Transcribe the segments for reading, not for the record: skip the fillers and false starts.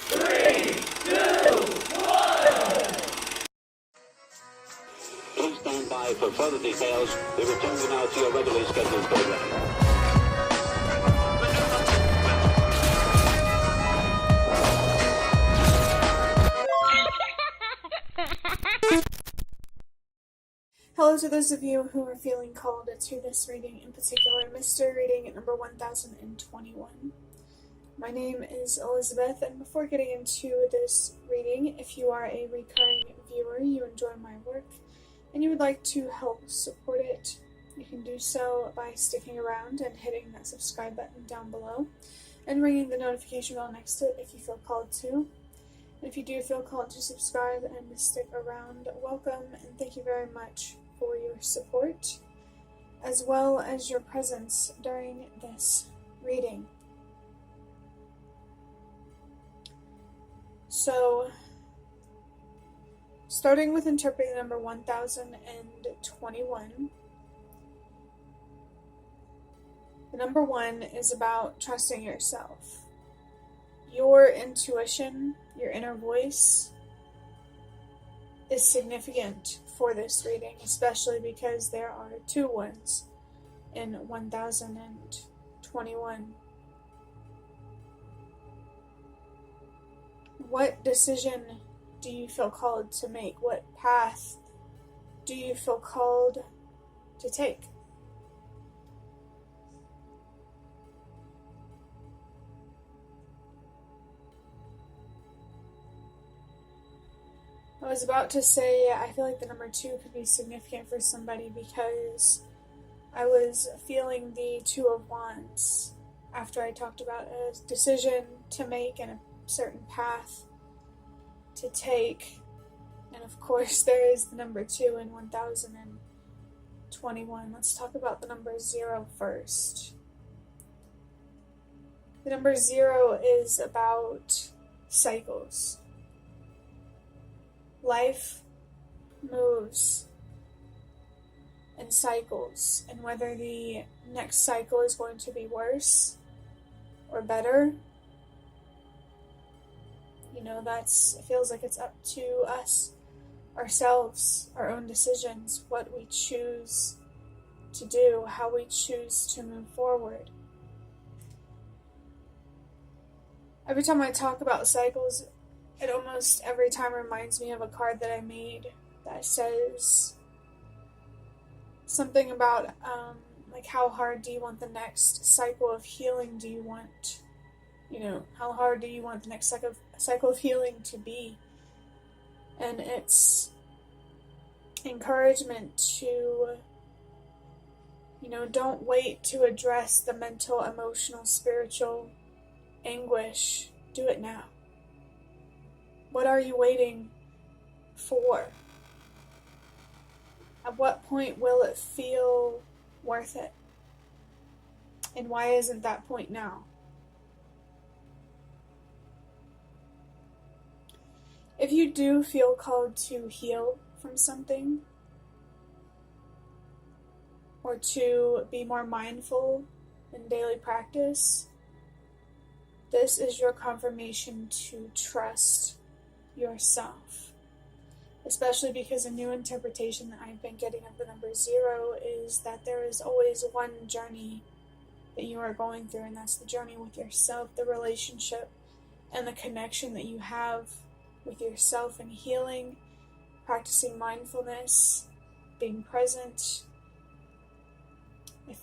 3, 2, 1. Please stand by for further details. We return you now to your regularly scheduled program. Hello to those of you who are feeling called to this reading, in particular, mystery reading at number 1021. My name is Elizabeth, and before getting into this reading, if you are a recurring viewer, you enjoy my work, and you would like to help support it, you can do so by sticking around and hitting that subscribe button down below, and ringing the notification bell next to it if you feel called to. And if you do feel called to subscribe and to stick around, welcome, and thank you very much for your support, as well as your presence during this reading. So, starting with interpreting number 1021, the number 1 is about trusting yourself. Your intuition, your inner voice, is significant for this reading, especially because there are 2 ones in 1021. What decision do you feel called to make? What path do you feel called to take? I was about to say, I feel like the number 2 could be significant for somebody because I was feeling the 2 of Wands after I talked about a decision to make and a certain path to take. And of course, there is the number 2 in 1021. Let's talk about the number 0 first. The number 0 is about cycles. Life moves in cycles, and whether the next cycle is going to be worse or better, it feels like it's up to us, ourselves, our own decisions, what we choose to do, how we choose to move forward. Every time I talk about cycles, it almost every time reminds me of a card that I made that says something about like, how hard do you want the next cycle of healing do you want? How hard do you want the next cycle of healing to be? And it's encouragement to, don't wait to address the mental, emotional, spiritual anguish. Do it now. What are you waiting for? At what point will it feel worth it? And why isn't that point now? If you do feel called to heal from something, or to be more mindful in daily practice, this is your confirmation to trust yourself. Especially because a new interpretation that I've been getting of the number 0 is that there is always one journey that you are going through, and that's the journey with yourself, the relationship and the connection that you have with yourself, and healing, practicing mindfulness, being present. I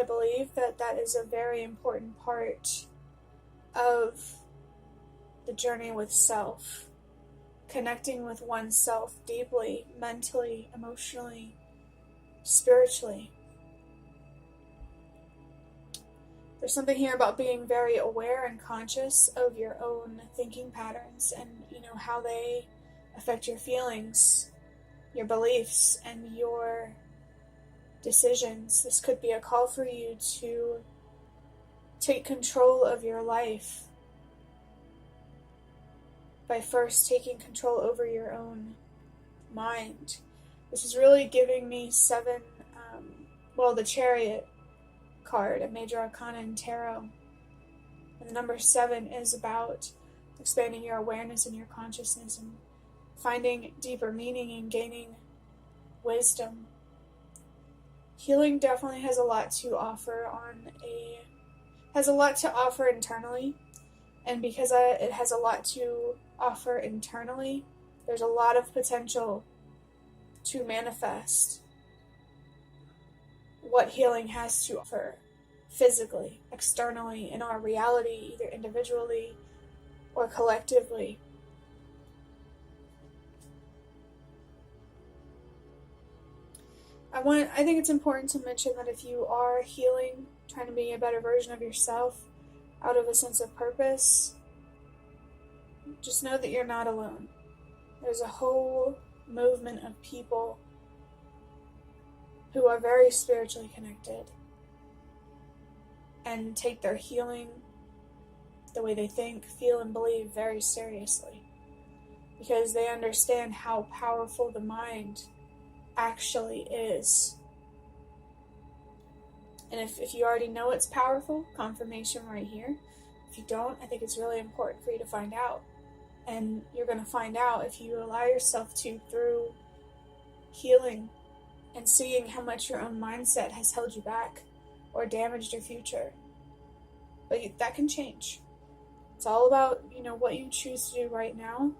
believe that is a very important part of the journey with self. Connecting with oneself deeply, mentally, emotionally, spiritually. There's something here about being very aware and conscious of your own thinking patterns and, how they affect your feelings, your beliefs, and your decisions. This could be a call for you to take control of your life by first taking control over your own mind. This is really giving me 7, the Chariot card, a major arcana in tarot. And the number 7 is about expanding your awareness and your consciousness and finding deeper meaning and gaining wisdom. Healing definitely has a lot to offer internally, and because it has a lot to offer internally, there's a lot of potential to manifest what healing has to offer physically, externally, in our reality, either individually or collectively. I think it's important to mention that if you are healing, trying to be a better version of yourself out of a sense of purpose, just know that you're not alone. There's a whole movement of people who are very spiritually connected and take their healing, the way they think, feel, and believe very seriously, because they understand how powerful the mind actually is. And if you already know it's powerful, confirmation right here. If you don't, I think it's really important for you to find out. And you're going to find out if you allow yourself to, through healing and seeing how much your own mindset has held you back or damaged your future. But that can change. It's all about, what you choose to do right now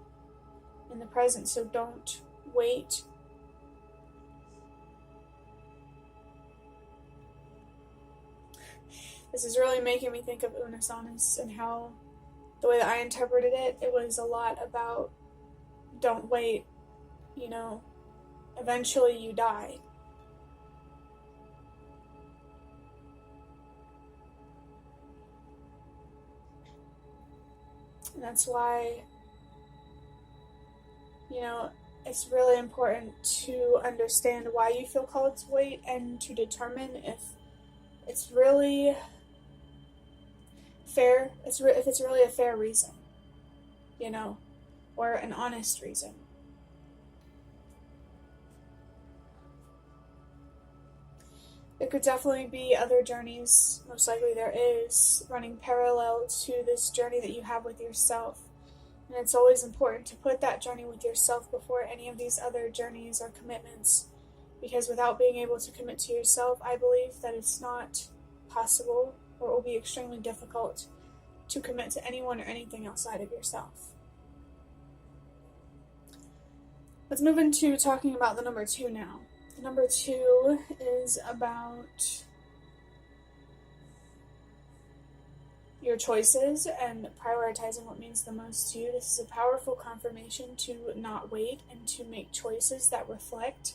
in the present. So don't wait. This is really making me think of Unis Annus and how the way that I interpreted it, it was a lot about don't wait, eventually you die. And that's why, it's really important to understand why you feel called to wait and to determine if it's really fair, if it's really a fair reason, or an honest reason. There could definitely be other journeys, most likely there is, running parallel to this journey that you have with yourself. And it's always important to put that journey with yourself before any of these other journeys or commitments. Because without being able to commit to yourself, I believe that it's not possible, or it will be extremely difficult to commit to anyone or anything outside of yourself. Let's move into talking about the number 2 now. The number 2 is about your choices and prioritizing what means the most to you. This is a powerful confirmation to not wait and to make choices that reflect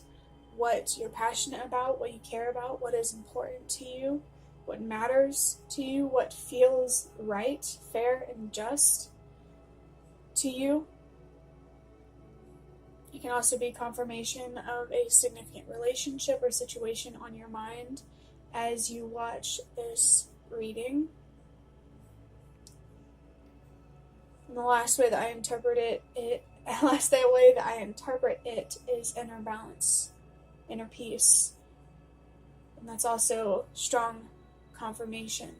what you're passionate about, what you care about, what is important to you, what matters to you, what feels right, fair, and just to you. It can also be confirmation of a significant relationship or situation on your mind as you watch this reading. And the last way that I interpret it is inner balance, inner peace. And that's also strong confirmation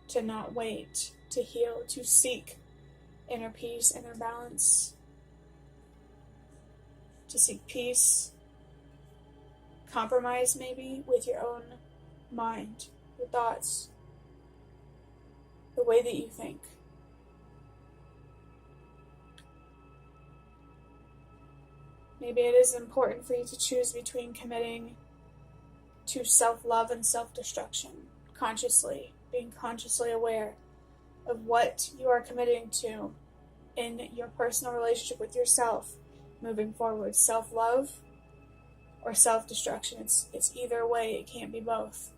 to not wait, to heal, to seek inner peace, inner balance, to seek peace, compromise maybe with your own mind, your thoughts, the way that you think. Maybe it is important for you to choose between committing to self-love and self-destruction, consciously, being consciously aware of what you are committing to in your personal relationship with yourself moving forward. Self-love or self-destruction. It's either way, it can't be both.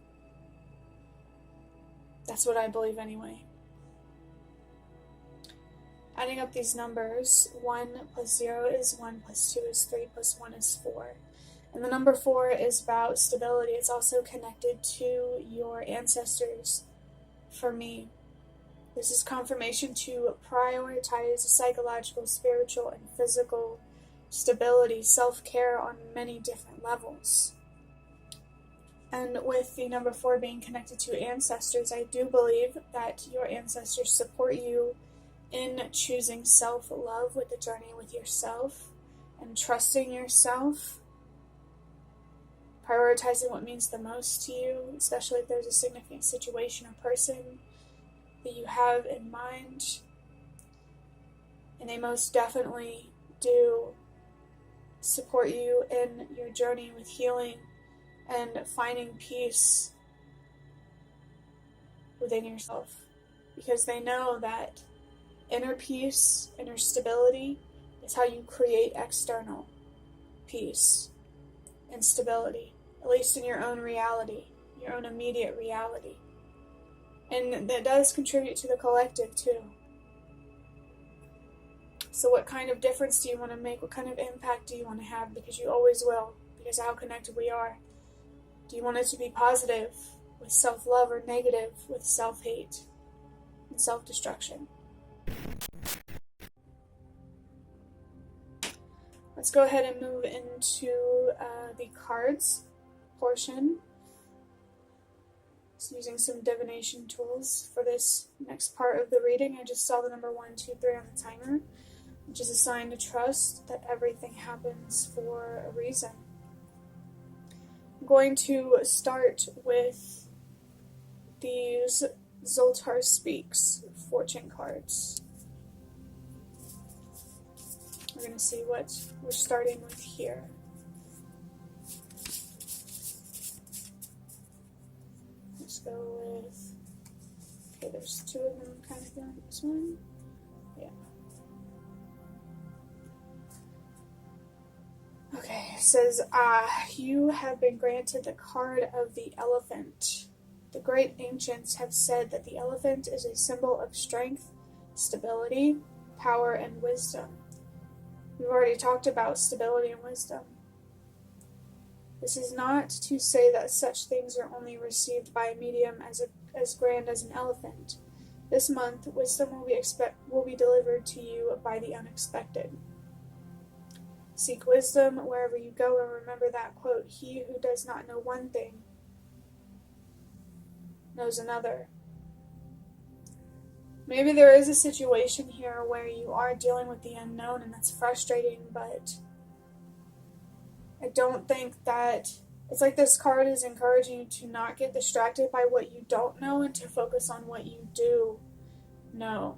That's what I believe anyway. Adding up these numbers, 1 plus 0 is 1, plus 2 is 3, plus 1 is 4. And the number 4 is about stability. It's also connected to your ancestors. For me, this is confirmation to prioritize psychological, spiritual, and physical stability, self-care on many different levels. And with the number 4 being connected to ancestors, I do believe that your ancestors support you in choosing self-love with the journey with yourself and trusting yourself, prioritizing what means the most to you, especially if there's a significant situation or person that you have in mind. And they most definitely do support you in your journey with healing and finding peace within yourself, because they know that inner peace, inner stability is how you create external peace and stability, at least in your own reality, your own immediate reality. And that does contribute to the collective too. So what kind of difference do you want to make? What kind of impact do you want to have? Because you always will, because of how connected we are. Do you want it to be positive with self-love, or negative with self-hate and self-destruction? Let's go ahead and move into the cards portion. Just using some divination tools for this next part of the reading. I just saw the number 1, 2, 3 on the timer, which is a sign to trust that everything happens for a reason. I'm going to start with these Zoltar Speaks fortune cards. We're going to see what we're starting with here. Let's go with, okay, there's 2 of them kind of feeling this one. Yeah. Okay, it says, you have been granted the card of the elephant. The great ancients have said that the elephant is a symbol of strength, stability, power, and wisdom. We've already talked about stability and wisdom. This is not to say that such things are only received by a medium as grand as an elephant. This month, wisdom will be delivered to you by the unexpected. Seek wisdom wherever you go, and remember that quote, "He who does not know one thing knows another." Maybe there is a situation here where you are dealing with the unknown, and that's frustrating, but I don't think that, it's like this card is encouraging you to not get distracted by what you don't know and to focus on what you do know.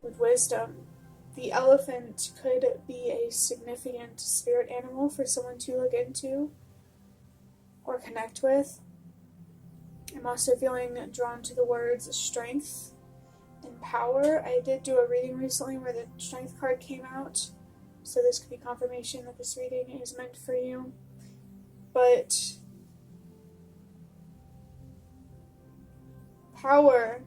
With wisdom, the elephant could be a significant spirit animal for someone to look into or connect with. I'm also feeling drawn to the words strength and power. I did do a reading recently where the strength card came out, so this could be confirmation that this reading is meant for you. But power,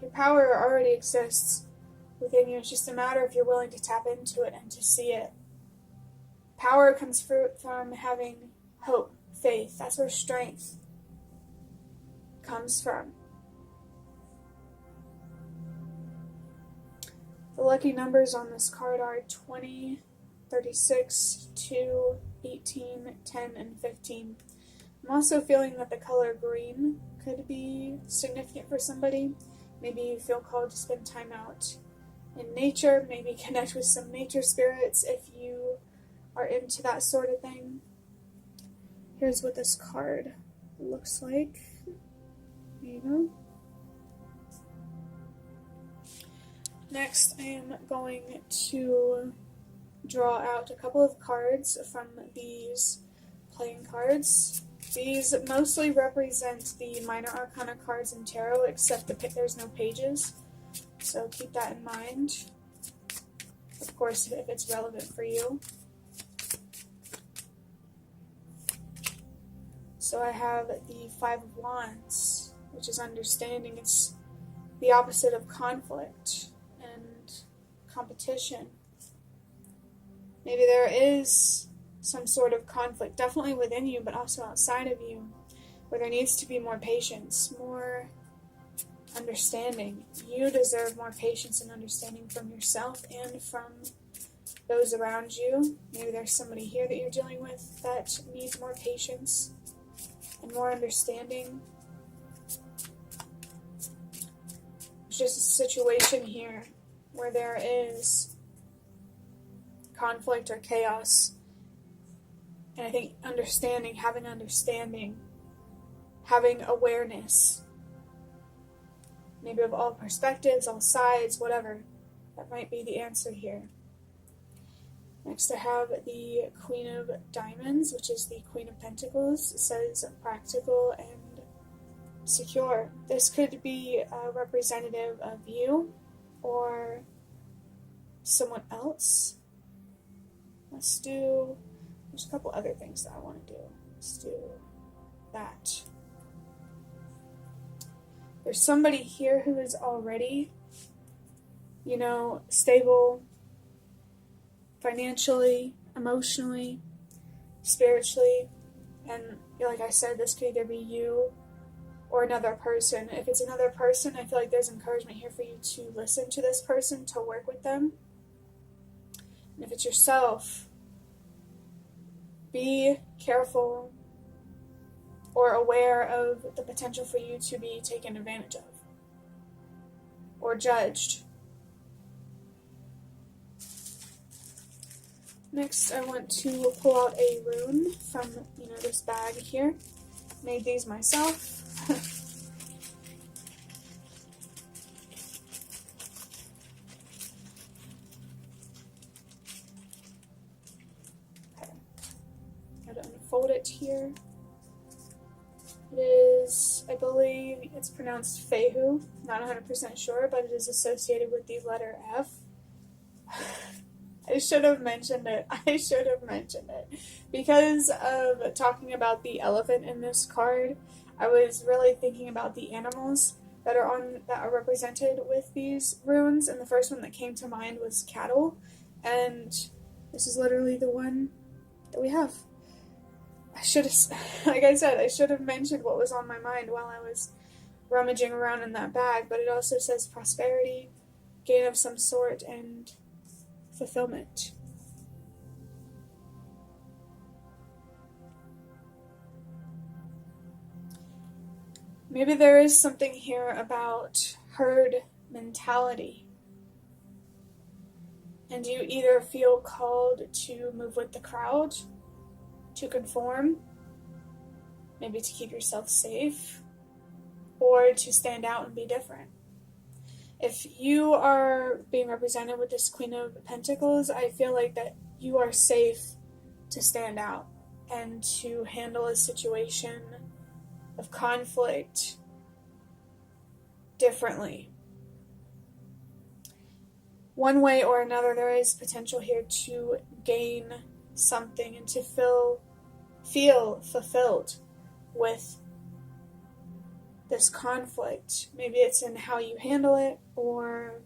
your power already exists within you. It's just a matter if you're willing to tap into it and to see it. Power comes from having hope, faith. That's where strength comes from. The lucky numbers on this card are 20, 36, 2, 18, 10, and 15. I'm also feeling that the color green could be significant for somebody. Maybe you feel called to spend time out in nature, maybe connect with some nature spirits if you are into that sort of thing. Here's what this card looks like. There you go. Next, I am going to draw out a couple of cards from these playing cards. These mostly represent the minor arcana cards in tarot, except there's no pages, so keep that in mind, of course, if it's relevant for you. So I have the 5 of Wands, which is understanding. It's the opposite of conflict and competition. Maybe there is some sort of conflict, definitely within you, but also outside of you, where there needs to be more patience, more understanding. You deserve more patience and understanding from yourself and from those around you. Maybe there's somebody here that you're dealing with that needs more patience and more understanding. There's just a situation here where there is conflict or chaos. And I think having awareness, maybe of all perspectives, all sides, whatever, that might be the answer here. Next I have the Queen of Diamonds, which is the Queen of Pentacles. It says practical and secure. This could be a representative of you or someone else. There's a couple other things that I want to do. Let's do that. There's somebody here who is already, stable financially, emotionally, spiritually, and like I said, this could either be you or another person. If it's another person, I feel like there's encouragement here for you to listen to this person, to work with them. And if it's yourself, be careful or aware of the potential for you to be taken advantage of or judged. Next, I want to pull out a rune from, this bag here. Made these myself. Okay. Gotta unfold it here. It is, I believe it's pronounced Fehu. Not 100% sure, but it is associated with the letter F. I should have mentioned it. Because of talking about the elephant in this card, I was really thinking about the animals that are represented with these runes, and the first one that came to mind was cattle, and this is literally the one that we have. I should have mentioned what was on my mind while I was rummaging around in that bag, but it also says prosperity, gain of some sort, and fulfillment. Maybe there is something here about herd mentality. And you either feel called to move with the crowd, to conform, maybe to keep yourself safe, or to stand out and be different. If you are being represented with this Queen of Pentacles, I feel like that you are safe to stand out and to handle a situation of conflict differently. One way or another, there is potential here to gain something and to feel fulfilled with this conflict. Maybe it's in how you handle it or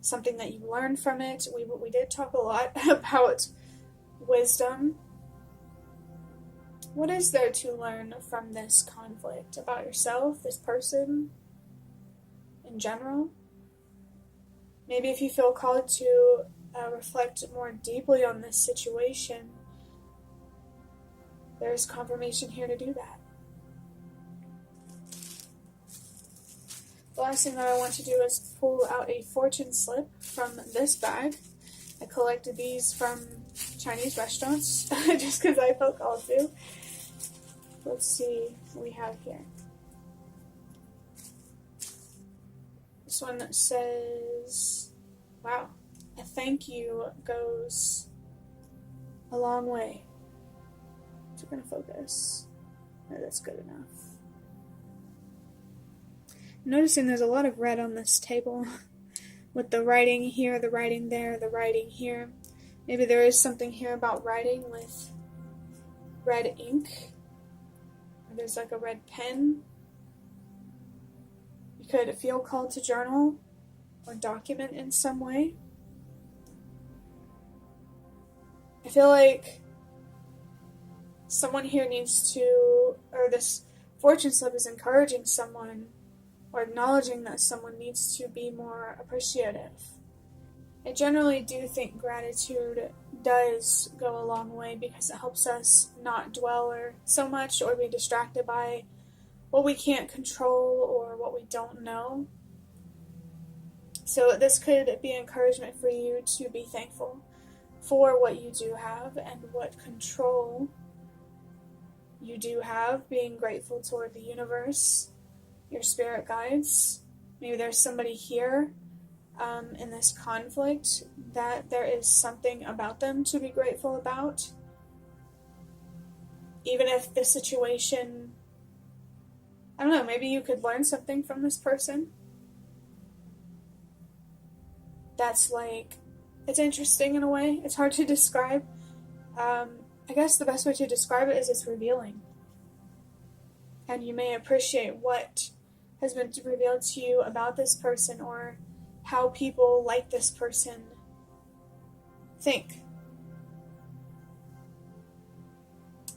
something that you learn from it. We did talk a lot about wisdom. What is there to learn from this conflict about yourself, this person, in general? Maybe if you feel called to reflect more deeply on this situation, there's confirmation here to do that. The last thing that I want to do is pull out a fortune slip from this bag. I collected these from Chinese restaurants just because I felt called to. Let's see what we have here. This one says, wow, a thank you goes a long way. So we're going to focus. No, that's good enough. Noticing there's a lot of red on this table with the writing here, the writing there, the writing here. Maybe there is something here about writing with red ink. Or there's like a red pen. You could feel called to journal or document in some way. I feel like someone here needs to, or this fortune slip is encouraging someone or acknowledging that someone needs to be more appreciative. I generally do think gratitude does go a long way because it helps us not dwell so much or be distracted by what we can't control or what we don't know. So this could be encouragement for you to be thankful for what you do have and what control you do have, being grateful toward the universe, your spirit guides. Maybe there's somebody here in this conflict that there is something about them to be grateful about. Even if the situation, I don't know, maybe you could learn something from this person. That's like, it's interesting in a way. It's hard to describe. I guess the best way to describe it is it's revealing. And you may appreciate what has been revealed to you about this person, or how people like this person think.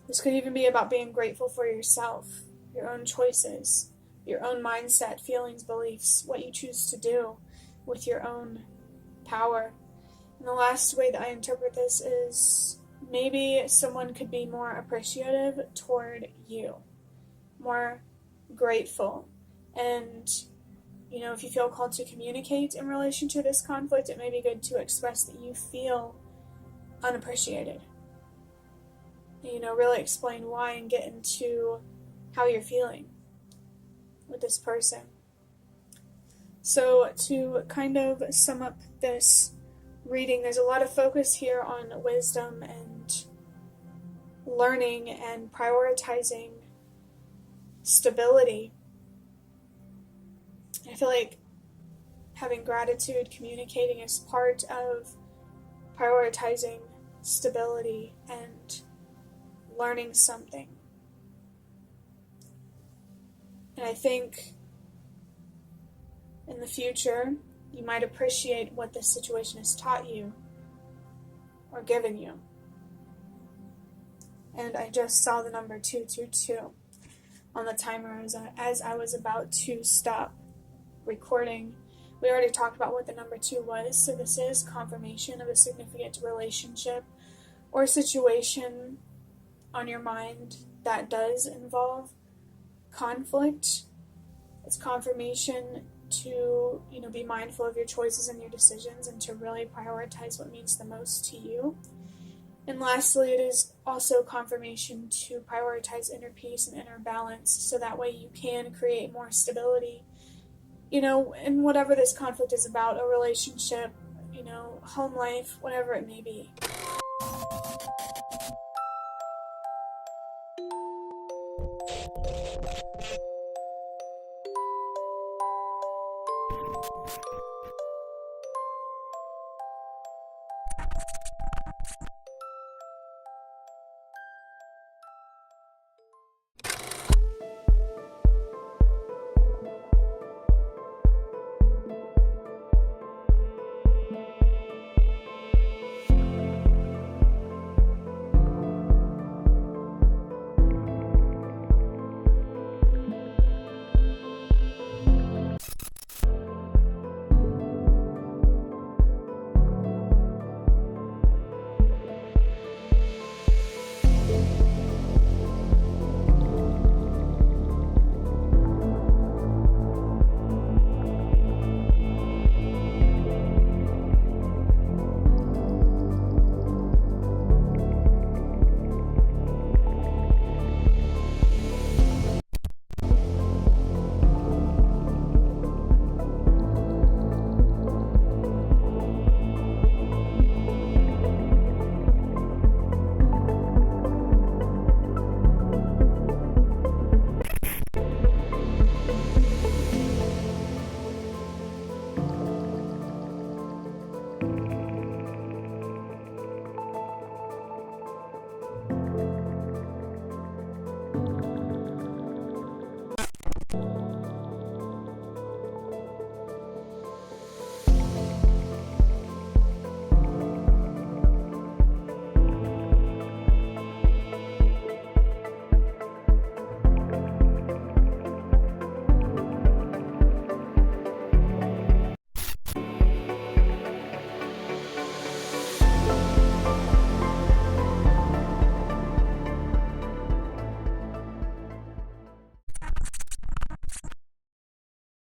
This could even be about being grateful for yourself, your own choices, your own mindset, feelings, beliefs, what you choose to do with your own power. And the last way that I interpret this is maybe someone could be more appreciative toward you, more grateful. And, you know, if you feel called to communicate in relation to this conflict, it may be good to express that you feel unappreciated. You know, really explain why and get into how you're feeling with this person. So to kind of sum up this reading, there's a lot of focus here on wisdom and learning and prioritizing stability. I feel like having gratitude, communicating is part of prioritizing stability and learning something. And I think in the future, you might appreciate what this situation has taught you or given you. And I just saw the number 222 on the timer as I was about to stop recording. We already talked about what the number 2 was, so this is confirmation of a significant relationship or situation on your mind that does involve conflict. It's confirmation to, you know, be mindful of your choices and your decisions and to really prioritize what means the most to you. And lastly, it is also confirmation to prioritize inner peace and inner balance, so that way you can create more stability, you know, in whatever this conflict is about, a relationship, you know, home life, whatever it may be.